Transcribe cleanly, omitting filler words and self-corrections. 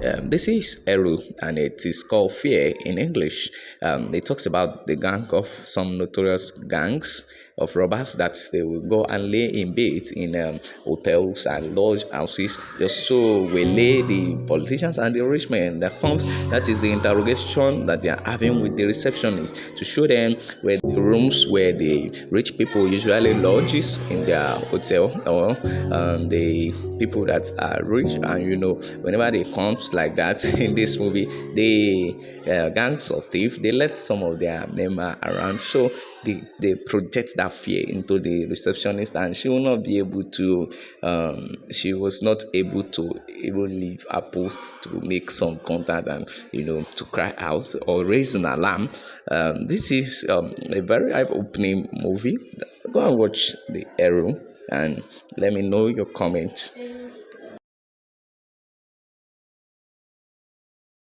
This is Eru, and it is called Fear in English. It talks about the gang of some notorious gangs of robbers that they will go and lay in bed in hotels and lodge houses just to waylay the politicians and the rich men that comes. That is the interrogation that they are having with the receptionist to show them where the rooms where the rich people usually lodges in their hotel, or the people that are rich. And whenever they comes like that in this movie, the gangs of thieves, they left some of their member around, so they project that fear into the receptionist, and she will not be able to she was not able to even leave her post to make some contact, and to cry out or raise an alarm. This is a very eye-opening movie. Go and watch the Arrow and let me know your comment.